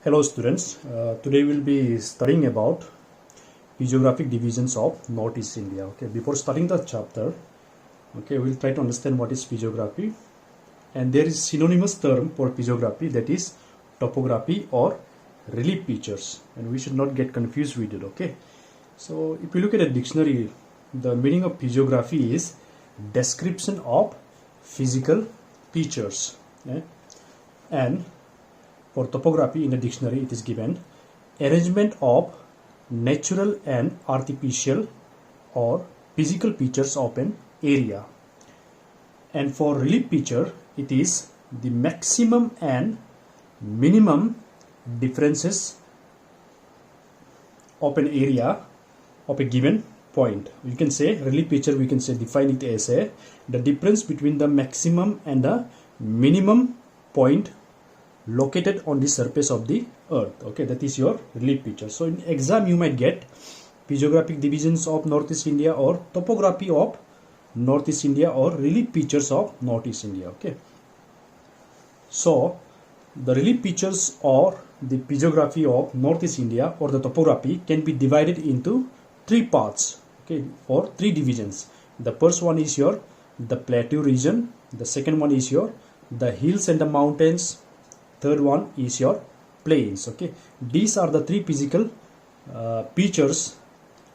Hello students, today we'll be studying about physiographic divisions of Northeast India. Okay, before starting the chapter, okay, we'll try to understand what is physiography, and there is synonymous term for physiography, that is topography or relief features, and we should not get confused with it. Okay, so if you look at a dictionary, the meaning of physiography is description of physical features, and for topography in the dictionary it is given arrangement of natural and artificial or physical features of an area, and for relief feature it is the maximum and minimum differences of an area of a given point. You can say relief feature, we can say define it as the difference between the maximum and the minimum point located on the surface of the earth. Okay, that is your relief feature. So in exam you might get physiographic divisions of Northeast India or topography of Northeast India or relief features of Northeast India. Okay, so the relief features or the physiography of Northeast India or the topography can be divided into three parts, okay, or three divisions. The first one is your the plateau region, the second one is your the hills and the mountains, third one is your plains. Okay, these are the three physical features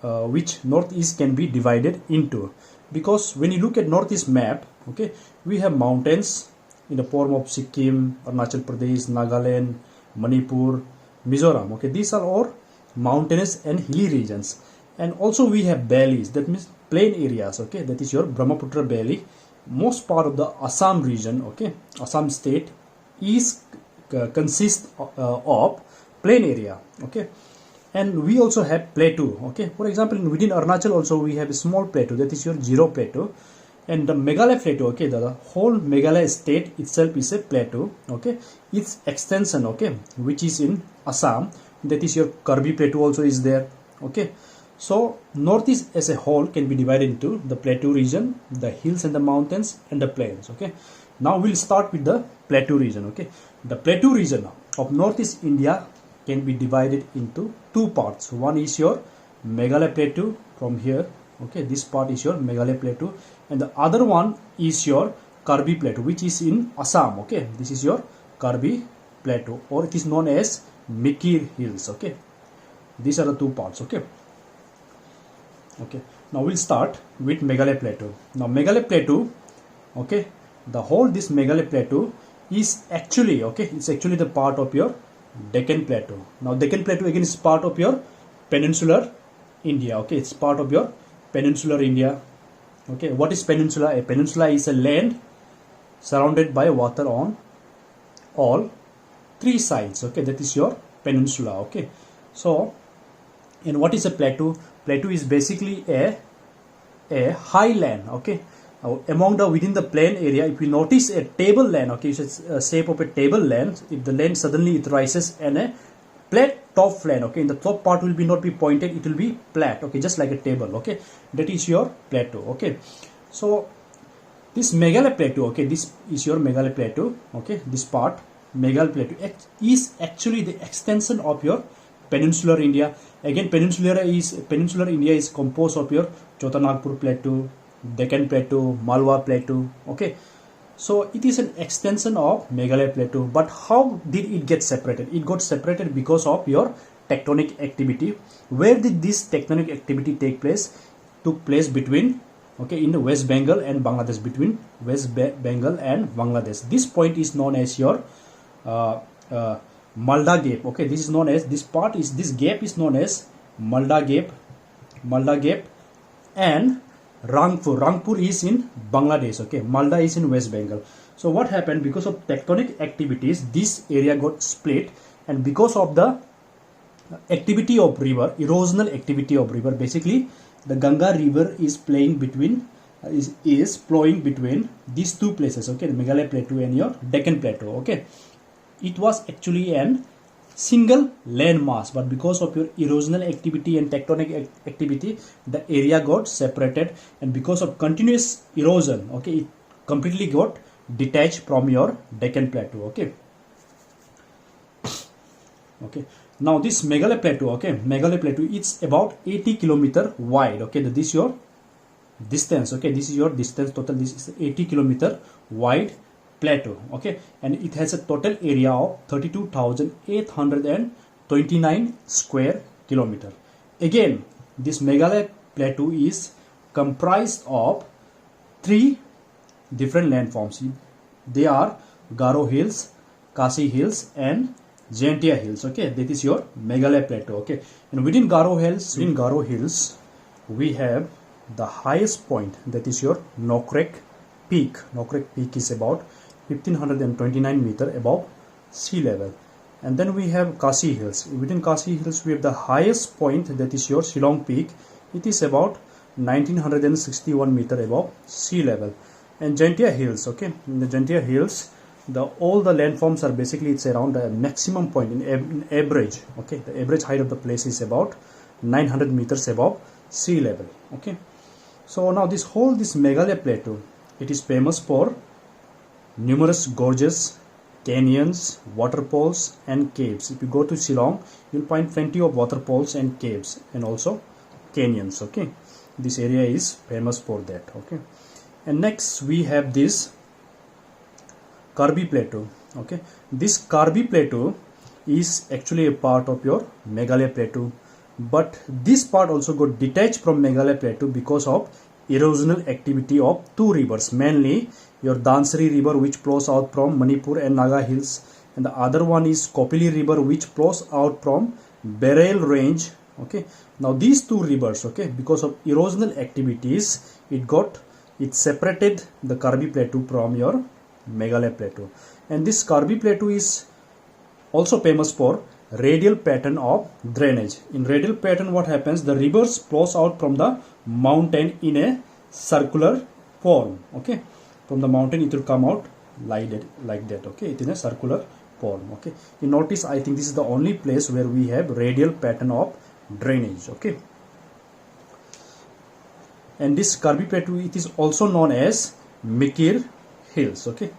which Northeast can be divided into, because when you look at Northeast map, okay, we have mountains in the form of Sikkim, Arunachal Pradesh, Nagaland, Manipur, Mizoram. Okay, these are all mountainous and hilly regions, and also we have valleys, that means plain areas. Okay, that is your Brahmaputra Valley. Most part of the Assam region, okay, Assam state is consists of plain area. Okay, and we also have plateau. Okay, for example, within Arunachal also we have a small plateau, that is your Zero plateau, and the Meghalaya plateau. Okay, the whole Meghalaya state itself is a plateau. Okay, its extension, okay, which is in Assam, that is your Karbi plateau also is there. Okay, so Northeast as a whole can be divided into the plateau region, the hills and the mountains, and the plains. Okay, now we'll start with the plateau region. Okay, the plateau region of Northeast India can be divided into two parts. One is your Meghalaya plateau from here. Okay, this part is your Meghalaya plateau, and the other one is your Karbi plateau, which is in Assam. Okay, this is your Karbi plateau, or it is known as Mikir Hills. Okay, these are the two parts. Okay, now we'll start with Meghalaya plateau. Now Meghalaya plateau, okay, the whole this Meghalaya plateau is actually, okay, it's actually the part of your Deccan plateau. Now Deccan plateau again is part of your peninsular India. Okay, it's part of your peninsular India. Okay, what is peninsula? A peninsula is a land surrounded by water on all three sides. Okay, that is your peninsula. Okay, so and what is a plateau? Plateau is basically a high land. Okay, among the within the plain area, if you notice a table land, okay, it's a shape of a table land. If the land suddenly it rises and a flat top land, okay, in the top part will be not be pointed, it will be flat. Okay, just like a table. Okay, that is your plateau. Okay, so this Meghalaya plateau, okay, this is your Meghalaya plateau. Okay, this part Meghalaya plateau is actually the extension of your peninsular India. Again, peninsular India is composed of your Chotanagpur plateau, Deccan plateau, Malwa plateau. Okay, so it is an extension of Meghalaya plateau. But how did it get separated? It got separated because of your tectonic activity. Where did this tectonic activity take place? Took place between, okay, in the West Bengal and Bangladesh, between West Bengal and Bangladesh. This point is known as your Malda Gap. Okay, this is known as, this gap is known as Malda Gap, and Rangpur is in Bangladesh. Okay, Malda is in West Bengal. So what happened, because of tectonic activities, this area got split, and because of the activity of river, erosional activity of river, basically the Ganga river is flowing between these two places. Okay, the Meghalaya plateau and your Deccan plateau. Okay, it was actually an single land mass, but because of your erosional activity and tectonic activity, the area got separated, and because of continuous erosion, okay, it completely got detached from your Deccan plateau. Okay, Okay, now this Meghalaya plateau, okay, Meghalaya plateau, it's about 80 kilometer wide. Okay, this is your distance. Okay, this is your distance total. This is 80 kilometer wide plateau. Okay, and it has a total area of 32,829 square kilometer. Again, this Meghalaya plateau is comprised of three different landforms. They are Garo Hills, Khasi Hills, and Jaintia Hills. Okay, that is your Meghalaya plateau. Okay, and within Garo Hills, we have the highest point, that is your Nokrek Peak. Nokrek Peak is about 1529 meter above sea level. And then we have Khasi Hills. Within Khasi Hills, we have the highest point, that is your Shillong Peak. It is about 1961 meter above sea level. And Jaintia Hills, okay, in the Jaintia Hills, all the landforms are basically, it's around the maximum point in average. Okay, the average height of the place is about 900 meters above sea level. Okay, so now this Meghalaya plateau, it is famous for numerous gorges, canyons, waterfalls, and caves. If you go to Shillong, you'll find plenty of waterfalls and caves, and also canyons. Okay, this area is famous for that. Okay, and next we have this Karbi plateau. Okay, this Karbi plateau is actually a part of your Meghalaya plateau, but this part also got detached from Meghalaya plateau because of erosional activity of two rivers, mainly your Dhansari river, which flows out from Manipur and Naga Hills, and the other one is Kopili river, which flows out from Beryl range. Okay, now these two rivers, okay, because of erosional activities, it separated the Karbi plateau from your Meghalaya plateau. And this Karbi plateau is also famous for radial pattern of drainage. In radial pattern, what happens, the rivers flows out from the mountain in a circular form. Okay, from the mountain it will come out like that. Okay, it in a circular form. Okay, you notice, I think this is the only place where we have radial pattern of drainage. Okay, and this Karbi plateau, it is also known as Mikir Hills. Okay,